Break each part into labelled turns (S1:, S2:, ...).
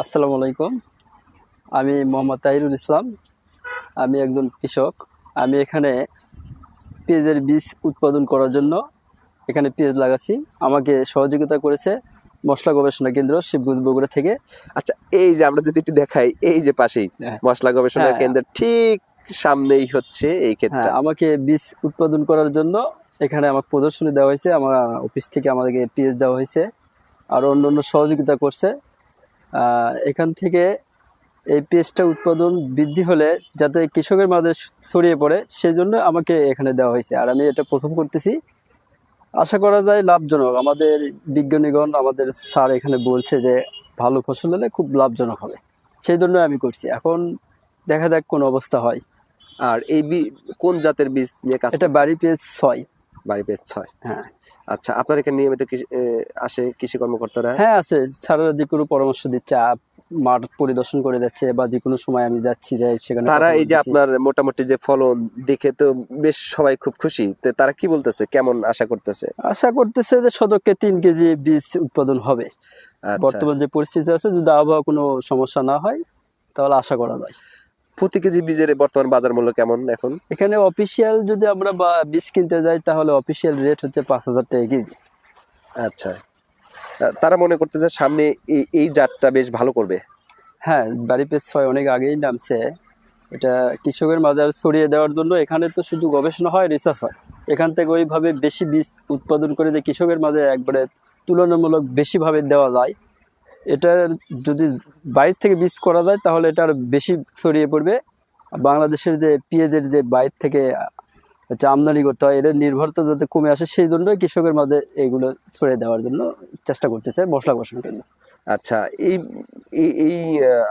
S1: আসসালামু আলাইকুম। আমি মোহাম্মদ তাহিরুল ইসলাম। আমি একজন কৃষক। আমি এখানে পেঁয়াজের বীজ উৎপাদন করার জন্য এখানে পেঁয়াজ লাগাচ্ছি। আমাকে সহযোগিতা করেছে মশলা গবেষণা কেন্দ্র শিবগঞ্জ বগুড়া থেকে।
S2: আচ্ছা, এই যে আমরা যদি একটু দেখাই, এই যে পাশেই
S1: হ্যাঁ,
S2: মশলা গবেষণা
S1: হ্যাঁ,
S2: কেন্দ্রের ঠিক সামনেই হচ্ছে এই
S1: হ্যাঁ,
S2: ক্ষেতটা।
S1: আমাকে বীজ উৎপাদন করার জন্য এখানে আমাকে প্রদর্শনী দেওয়া হয়েছে। আমার অফিস থেকে আমাদেরকে পেঁয়াজ দেওয়া হয়েছে, আর অন্য সহযোগিতা করছে। এখান থেকে এই পেঁয়াজটা উৎপাদন বৃদ্ধি হলে যাতে কৃষকের মাঝে ছড়িয়ে পড়ে, সেই জন্য আমাকে এখানে দেওয়া হয়েছে। আর আমি এটা প্রথম করতেছি। আশা করা যায় লাভজনক। আমাদের বিজ্ঞানীগণ, আমাদের স্যার এখানে বলছে যে ভালো ফসল হলে খুব লাভজনক হবে। সেই জন্য আমি করছি। এখন দেখা যাক কোন অবস্থা হয়।
S2: আর এই কোন জাতের বীজ নিয়ে কাজ
S1: এটা
S2: করছেন?
S1: বাড়ি পেঁয়াজ 6।
S2: বাড়ি পেজ 6।
S1: হ্যাঁ,
S2: আচ্ছা, আপনার এখানে নিয়মিত আসে কৃষি কর্মকর্তারা?
S1: হ্যাঁ আছে। স্যারেরা যে কোনো পরামর্শ দিচ্ছে, মাঠ পরিদর্শন করে যাচ্ছে, বা যে কোনো সময় আমি যাচ্ছি, যাই সেখানে
S2: তারা
S1: কথা
S2: এই যে
S1: বলতেছি।
S2: আপনার মোটামুটি যে ফলন দেখে তো বেশ সবাই খুব খুশি। তো তারা কি বলতেছে, কেমন আশা করতেছে?
S1: আশা করতেছে যে শতকে 3 কেজি বীজ উৎপাদন হবে।
S2: আচ্ছা,
S1: বর্তমান যে পরিস্থিতি আছে, যদি আবহাওয়া কোনো সমস্যা না হয়, তাহলে আশা করা যায়।
S2: প্রতি কেজি বীজের বর্তমান বাজার মূল্য কেমন এখন?
S1: এখানে অফিসিয়াল যদি আমরা বীজ কিনতে যাই, তাহলে অফিসিয়াল রেট হচ্ছে 5,000 টাকা কেজি।
S2: আচ্ছা, তারা মনে করতেছে সামনে এই জাতটা বেশ ভালো করবে।
S1: হ্যাঁ, বাড়ি পেজ 6 অনেক আগেই নামছে। এটা কৃষকের মাঝে ছড়িয়ে দেওয়ার জন্য এখানে তো শুধু গবেষণা হয়, রিসার্চ হয়। এখান থেকে ওইভাবে বেশি বীজ উৎপাদন করে যে কৃষকের মাঝে একবারে তুলনামূলক বেশিভাবে দেওয়া যায়, এটা যদি বাইরে থেকে বীজ করা যায়, তাহলে এটা আরো বেশি ছড়িয়ে পড়বে। বাংলাদেশের যে পেঁয়াজের যে বাইরে থেকে হচ্ছে আমদানি করতে হয়, এদের নির্ভরতা যাতে কমে আসে, সেই জন্য কৃষকের মাঝে এগুলো ছড়িয়ে দেওয়ার জন্য চেষ্টা করতেছে মশলা গবেষণা কেন্দ্র।
S2: আচ্ছা, এই এই এই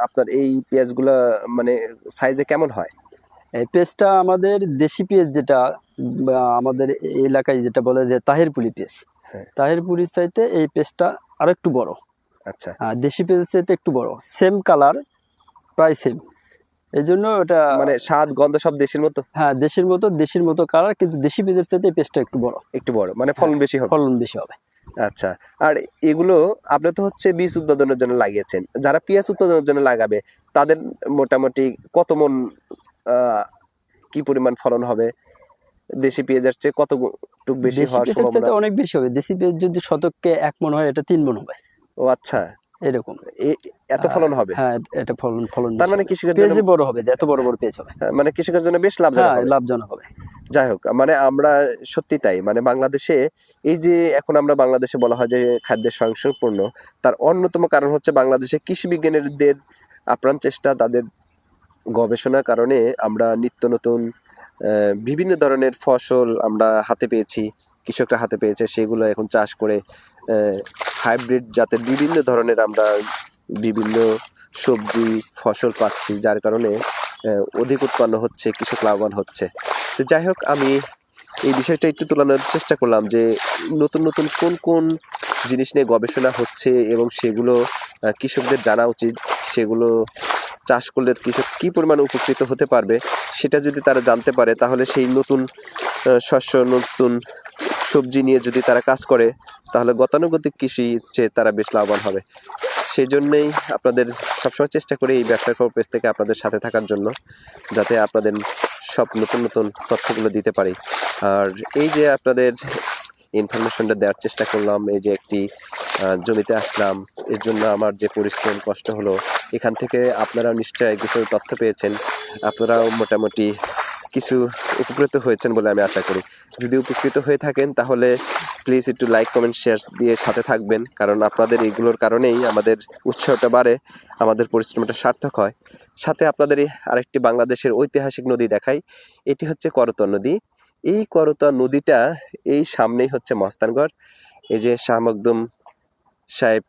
S2: আপনার এই পেঁয়াজগুলা মানে সাইজে কেমন হয়?
S1: এই পেঁয়াজটা আমাদের দেশি পেঁয়াজ, যেটা আমাদের এলাকায় যেটা বলে যে তাহিরপুরি পেঁয়াজ,
S2: হ্যাঁ।
S1: তাহিরপুরির চাইতে এই পেঁয়াজটা আর একটু বড়।
S2: আচ্ছা,
S1: দেশি পেঁয়াজের চাইতে একটু বড়, সেম কালার, প্রায় সেম। এই জন্য ওটা,
S2: মানে স্বাদ গন্ধ সব দেশের মতো?
S1: হ্যাঁ, দেশির মতো কালার, কিন্তু দেশি পেঁয়াজের চাইতে এই পেঁয়াজটা একটু বড়।
S2: একটু বড়, মানে
S1: হ্যাঁ,
S2: ফলন বেশি হবে।
S1: ফলন বেশি হবে।
S2: আচ্ছা, আর এগুলো আপনি তো হচ্ছে বীজ উৎপাদনের জন্য লাগিয়েছেন। যারা পেঁয়াজ উৎপাদনের জন্য লাগাবে তাদের মোটামুটি কত মন আহ, কি পরিমাণ ফলন হবে? দেশি পেঁয়াজের চেয়ে কতটুক বেশি
S1: দেশি
S2: হওয়ার
S1: পেঁয়াজের
S2: সম্ভাবনা?
S1: চাইতে অনেক বেশি হবে। দেশি পেঁয়াজ যদি শতকে 1 মণ হয়, এটা 3 মণ হবে,
S2: ও আচ্ছা,
S1: এরকম।
S2: এত ফলন হবে?
S1: হ্যাঁ, এটা ফলন ফলন
S2: তার
S1: বেশি
S2: মানে
S1: হবে।
S2: কৃষকের জন্য,
S1: পেঁয়াজই বড় হবে, যে এত বড় বড় পেঁয়াজ হবে।
S2: মানে কৃষকের জন্য বেশ লাভজনক
S1: হ্যাঁ,
S2: হবে।
S1: লাভজনক হবে।
S2: যাই হোক, মানে আমরা সত্যি তাই, মানে বাংলাদেশে এই যে এখন আমরা বাংলাদেশে বলা হয় যে খাদ্যের স্বয়ংসম্পূর্ণ, তার অন্যতম কারণ হচ্ছে বাংলাদেশে কৃষি বিজ্ঞানীদের আপ্রাণ চেষ্টা, তাদের গবেষণার কারণে আমরা নিত্য নতুন বিভিন্ন ধরনের ফসল আমরা হাতে পেয়েছি, কৃষকরা হাতে পেয়েছে, সেগুলো এখন চাষ করে হাইব্রিড জাতের বিভিন্ন ধরনের আমরা বিভিন্ন সবজি ফসল পাচ্ছি, যার কারণে অধিক উৎপন্ন হচ্ছে, কৃষক লাভবান হচ্ছে। তো যাই হোক, আমি এই বিষয়টা একটু তুলানোর চেষ্টা করলাম যে নতুন নতুন কোন কোন জিনিস নিয়ে গবেষণা হচ্ছে এবং সেগুলো কৃষকদের জানা উচিত। সেগুলো চাষ করলে কৃষক কি পরিমাণ উপকৃত হতে পারবে, সেটা যদি তারা জানতে পারে, তাহলে সেই নতুন শস্য, নতুন সবজি নিয়ে যদি তারা কাজ করে, তাহলে গতানুগতিক কৃষি চেয়ে তারা বেশ লাভবান হবে। সেই জন্যই আপনাদের সবসময় চেষ্টা করি এই ব্যবসা খবর পেজ থেকে আপনাদের সাথে থাকার জন্য, যাতে আপনাদের সব নতুন নতুন তথ্যগুলো দিতে পারি। আর এই যে আপনাদের ইনফরমেশনটা দেওয়ার চেষ্টা করলাম, এই যে একটি জমিতে আসলাম, এর জন্য আমার যে পরিশ্রম কষ্ট হলো, এখান থেকে আপনারা নিশ্চয়ই কিছু তথ্য পেয়েছেন। আপনারাও মোটামুটি কিছু উপকৃত হয়েছেন বলে আমি আশা করি। যদি উপকৃত হয়ে থাকেন, তাহলে প্লিজ একটু লাইক কমেন্ট শেয়ার দিয়ে সাথে থাকবেন, কারণ আপনাদের এইগুলোর কারণেই আমাদের উৎসাহটা বাড়ে, আমাদের পরিশ্রমটা সার্থক হয়। সাথে আপনাদের আরেকটি বাংলাদেশের ঐতিহাসিক নদী দেখাই। এটি হচ্ছে করতোয়া নদী। এই করতোয়া নদীটা, এই সামনেই হচ্ছে মস্তানগড়। এই যে শাহ মখদুম সাহেব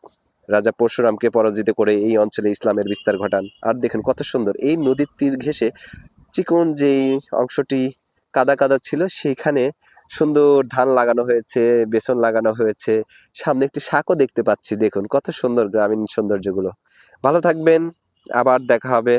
S2: রাজা পরশুরামকে পরাজিত করে এই অঞ্চলে ইসলামের বিস্তার ঘটান। আর দেখুন কত সুন্দর, এই নদীর তীর ঘেঁষে চিকন যেই অংশটি কাদা কাদা ছিল, সেইখানে সুন্দর ধান লাগানো হয়েছে, বেসন লাগানো হয়েছে, সামনে একটি শাকও দেখতে পাচ্ছি। দেখুন কত সুন্দর গ্রামীণ সৌন্দর্যগুলো। ভালো থাকবেন, আবার দেখা হবে।